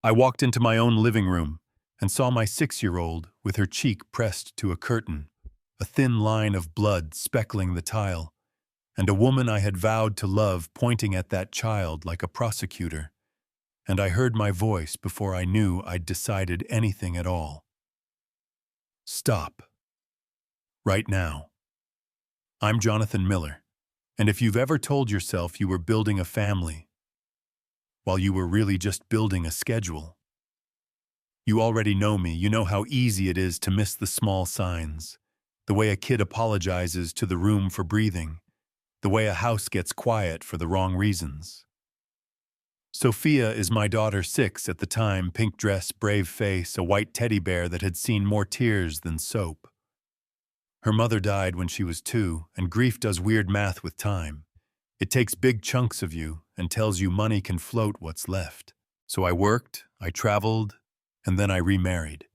I walked into my own living room and saw my 6-year-old with her cheek pressed to a curtain, a thin line of blood speckling the tile, and a woman I had vowed to love pointing at that child like a prosecutor. And I heard my voice before I knew I'd decided anything at all. Stop. Right now. I'm Jonathan Miller, and if you've ever told yourself you were building a family, while you were really just building a schedule, you already know me. You know how easy it is to miss the small signs, the way a kid apologizes to the room for breathing, the way a house gets quiet for the wrong reasons. Sophia is my daughter, 6 at the time, pink dress, brave face, a white teddy bear that had seen more tears than soap. Her mother died when she was 2, and grief does weird math with time. It takes big chunks of you and tells you money can float what's left. So I worked, I traveled, and then I remarried.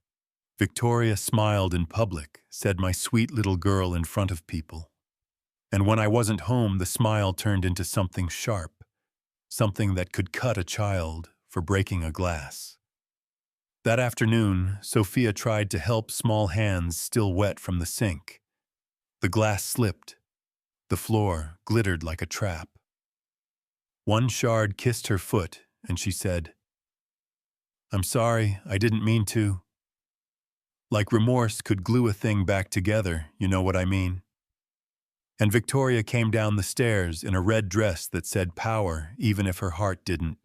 Victoria smiled in public, said my sweet little girl in front of people. And when I wasn't home, the smile turned into something sharp, something that could cut a child for breaking a glass. That afternoon, Sophia tried to help, small hands still wet from the sink. The glass slipped. The floor glittered like a trap. One shard kissed her foot, and she said, "I'm sorry, I didn't mean to." Like remorse could glue a thing back together, you know what I mean? And Victoria came down the stairs in a red dress that said power, even if her heart didn't.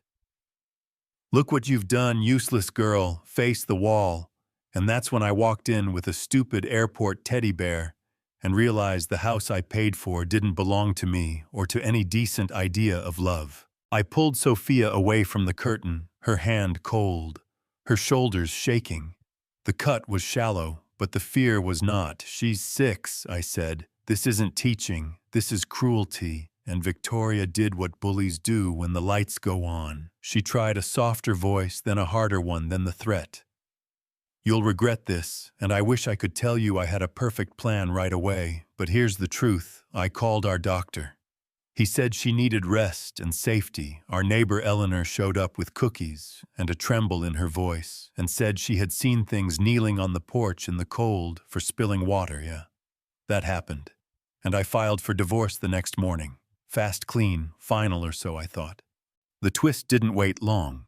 "Look what you've done, useless girl, face the wall." And that's when I walked in with a stupid airport teddy bear and realized the house I paid for didn't belong to me or to any decent idea of love. I pulled Sophia away from the curtain, her hand cold, her shoulders shaking. The cut was shallow, but the fear was not. "She's 6, I said. "This isn't teaching, this is cruelty." And Victoria did what bullies do when the lights go on. She tried a softer voice, then a harder one, then the threat. "You'll regret this, and I wish I could tell you I had a perfect plan right away, but here's the truth. I called our doctor. He said she needed rest and safety." Our neighbor Eleanor showed up with cookies and a tremble in her voice and said she had seen things kneeling on the porch in the cold for spilling water. Yeah, that happened. And I filed for divorce the next morning. Fast, clean, final or so, I thought. The twist didn't wait long.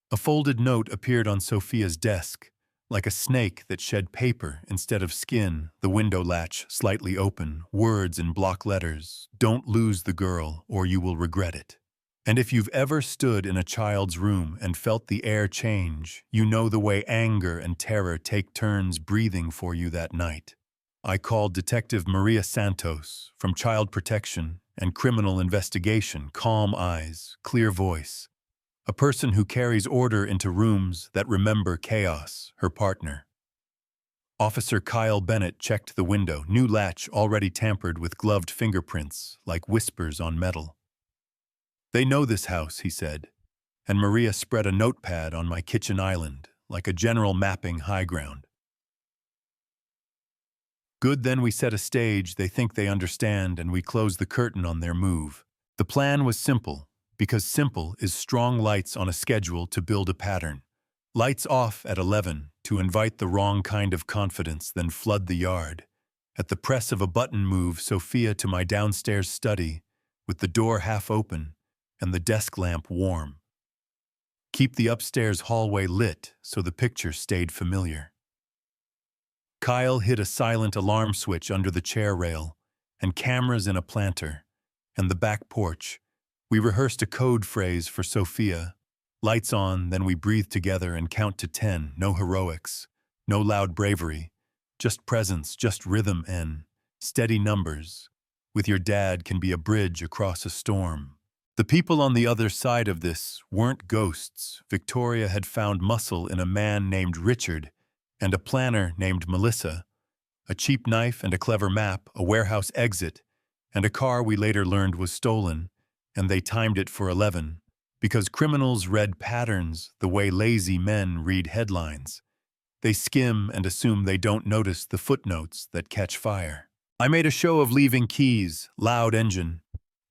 A folded note appeared on Sophia's desk, like a snake that shed paper instead of skin, the window latch slightly open, words in block letters: "Don't lose the girl, or you will regret it." And if you've ever stood in a child's room and felt the air change, you know the way anger and terror take turns breathing for you that night. I called Detective Maria Santos from Child Protection and Criminal Investigation, calm eyes, clear voice. A person who carries order into rooms that remember chaos, her partner. Officer Kyle Bennett checked the window, new latch already tampered with gloved fingerprints, like whispers on metal. "They know this house," he said, and Maria spread a notepad on my kitchen island, like a general mapping high ground. "Good, then we set a stage, they think they understand, and we close the curtain on their move." The plan was simple, because simple is strong lights on a schedule to build a pattern. Lights off at 11 to invite the wrong kind of confidence, then flood the yard. At the press of a button, move Sophia to my downstairs study, with the door half open and the desk lamp warm. Keep the upstairs hallway lit so the picture stayed familiar. Kyle hit a silent alarm switch under the chair rail, and cameras in a planter, and the back porch. We rehearsed a code phrase for Sophia. Lights on, then we breathe together and count to 10. No heroics, no loud bravery, just presence, just rhythm and steady numbers. With your dad can be a bridge across a storm. The people on the other side of this weren't ghosts. Victoria had found muscle in a man named Richard and a planner named Melissa, a cheap knife and a clever map, a warehouse exit, and a car we later learned was stolen, and they timed it for 11, because criminals read patterns the way lazy men read headlines. They skim and assume they don't notice the footnotes that catch fire. I made a show of leaving keys, loud engine.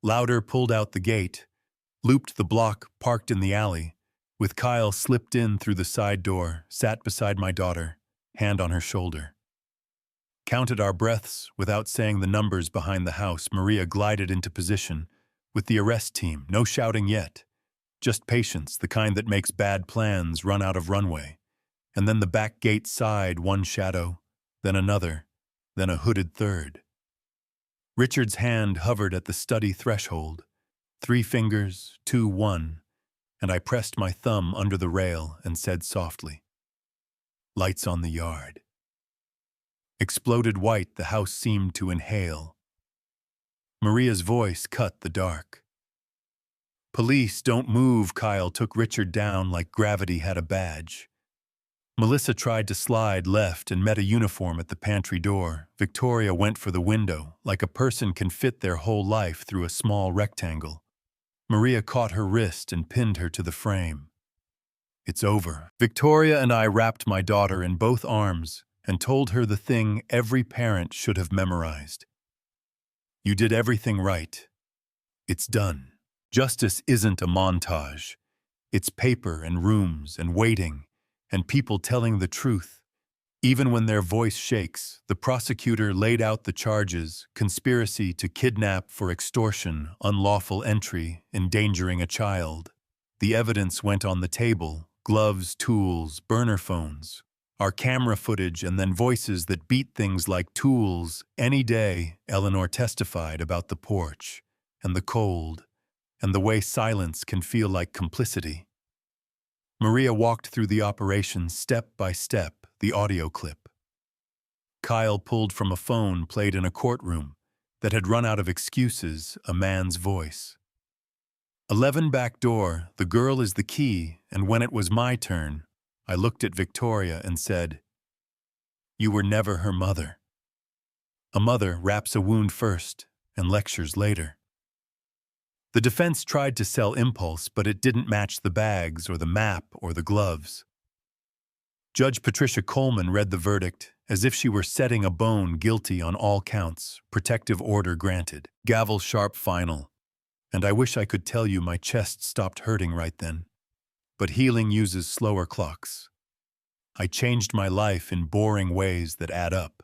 Louder pulled out the gate, looped the block, parked in the alley, with Kyle slipped in through the side door, sat beside my daughter, hand on her shoulder. Counted our breaths without saying the numbers behind the house. Maria glided into position with the arrest team, no shouting yet. Just patience, the kind that makes bad plans run out of runway. And then the back gate sighed, one shadow, then another, then a hooded third. Richard's hand hovered at the study threshold. 3 fingers, 2, 1, and I pressed my thumb under the rail and said softly, "Lights on the yard." Exploded white, the house seemed to inhale. Maria's voice cut the dark. "Police, don't move," Kyle took Richard down like gravity had a badge. Melissa tried to slide left and met a uniform at the pantry door. Victoria went for the window, like a person can fit their whole life through a small rectangle. Maria caught her wrist and pinned her to the frame. "It's over." Victoria and I wrapped my daughter in both arms and told her the thing every parent should have memorized. "You did everything right. It's done." Justice isn't a montage. It's paper and rooms and waiting and people telling the truth. Even when their voice shakes, the prosecutor laid out the charges: conspiracy to kidnap for extortion, unlawful entry, endangering a child. The evidence went on the table: gloves, tools, burner phones, our camera footage, and then voices that beat things like tools. Any day, Eleanor testified about the porch and the cold and the way silence can feel like complicity. Maria walked through the operation step by step, the audio clip. Kyle pulled from a phone played in a courtroom that had run out of excuses, a man's voice. 11 back door, the girl is the key, and when it was my turn, I looked at Victoria and said, "You were never her mother." A mother wraps a wound first and lectures later. The defense tried to sell impulse, but it didn't match the bags or the map or the gloves. Judge Patricia Coleman read the verdict as if she were setting a bone, guilty on all counts, protective order granted. Gavel sharp final. And I wish I could tell you my chest stopped hurting right then. But healing uses slower clocks. I changed my life in boring ways that add up.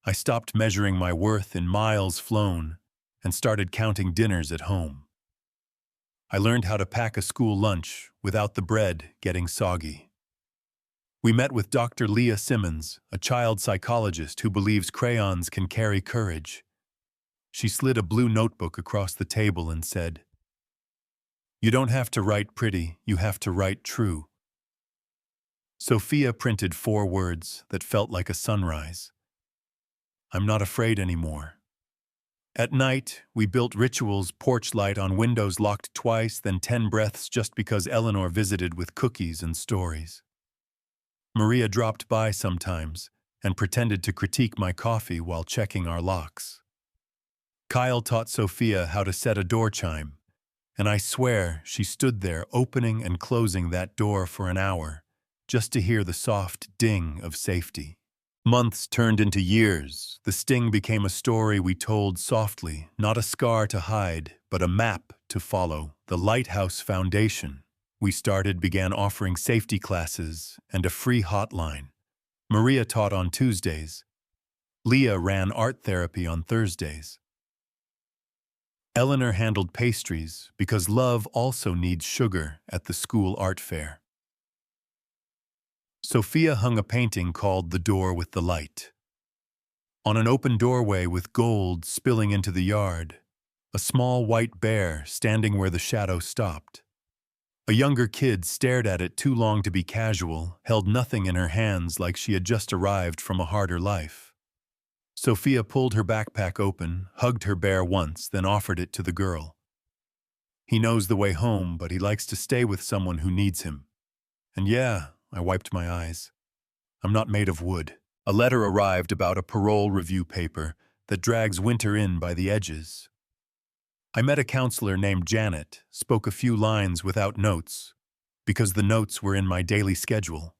I stopped measuring my worth in miles flown and started counting dinners at home. I learned how to pack a school lunch without the bread getting soggy. We met with Dr. Leah Simmons, a child psychologist who believes crayons can carry courage. She slid a blue notebook across the table and said, "You don't have to write pretty, you have to write true." Sophia printed 4 words that felt like a sunrise. "I'm not afraid anymore." At night, we built rituals: porch light on windows locked twice, then 10 breaths just because Eleanor visited with cookies and stories. Maria dropped by sometimes and pretended to critique my coffee while checking our locks. Kyle taught Sophia how to set a door chime, and I swear she stood there opening and closing that door for an hour just to hear the soft ding of safety. Months turned into years. The sting became a story we told softly, not a scar to hide, but a map to follow. The Lighthouse Foundation began offering safety classes and a free hotline. Maria taught on Tuesdays. Leah ran art therapy on Thursdays. Eleanor handled pastries because love also needs sugar at the school art fair. Sophia hung a painting called "The Door with the Light." On an open doorway with gold spilling into the yard, a small white bear standing where the shadow stopped. A younger kid stared at it too long to be casual, held nothing in her hands like she had just arrived from a harder life. Sophia pulled her backpack open, hugged her bear once, then offered it to the girl. "He knows the way home, but he likes to stay with someone who needs him." And yeah, I wiped my eyes. I'm not made of wood. A letter arrived about a parole review paper that drags winter in by the edges. I met a counselor named Janet, spoke a few lines without notes, because the notes were in my daily schedule.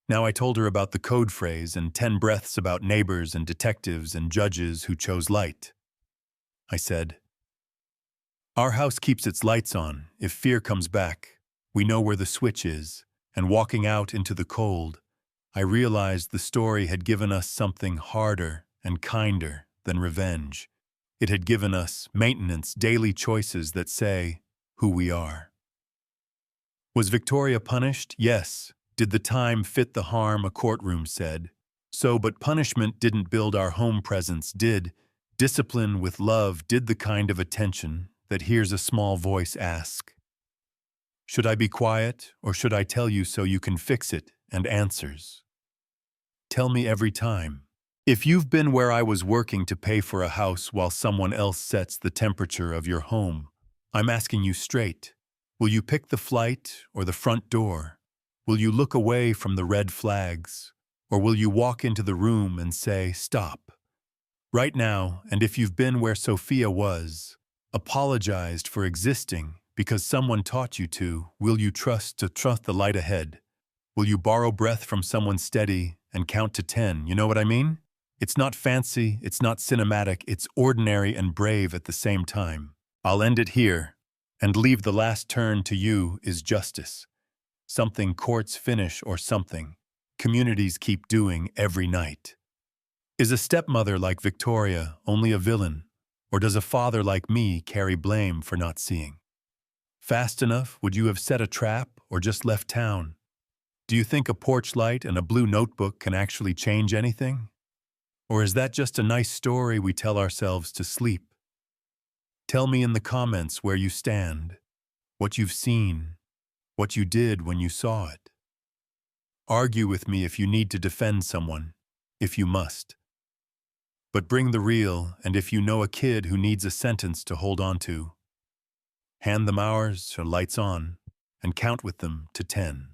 Now I told her about the code phrase and 10 breaths about neighbors and detectives and judges who chose light. I said, "Our house keeps its lights on. If fear comes back, We know where the switch is, and walking out into the cold, I realized the story had given us something harder and kinder than revenge. It had given us maintenance, daily choices that say who we are. Was Victoria punished? Yes. Did the time fit the harm? A courtroom said. So, but punishment didn't build our home presence, did discipline with love, did the kind of attention that hears a small voice ask, should I be quiet, or should I tell you so you can fix it, and answers, tell me every time. If you've been where I was working to pay for a house while someone else sets the temperature of your home, I'm asking you straight. Will you pick the flight or the front door? Will you look away from the red flags? Or will you walk into the room and say, stop? Right now, and if you've been where Sophia was, apologized for existing because someone taught you to, will you trust the light ahead? Will you borrow breath from someone steady and count to 10? You know what I mean? It's not fancy, it's not cinematic, it's ordinary and brave at the same time. I'll end it here and leave the last turn to you is justice. Something courts finish or something communities keep doing every night. Is a stepmother like Victoria only a villain, or does a father like me carry blame for not seeing? Fast enough, would you have set a trap or just left town? Do you think a porch light and a blue notebook can actually change anything? Or is that just a nice story we tell ourselves to sleep? Tell me in the comments where you stand, what you've seen, what you did when you saw it. Argue with me if you need to defend someone, if you must. But bring the real, and if you know a kid who needs a sentence to hold on to, hand them ours or lights on, and count with them to 10.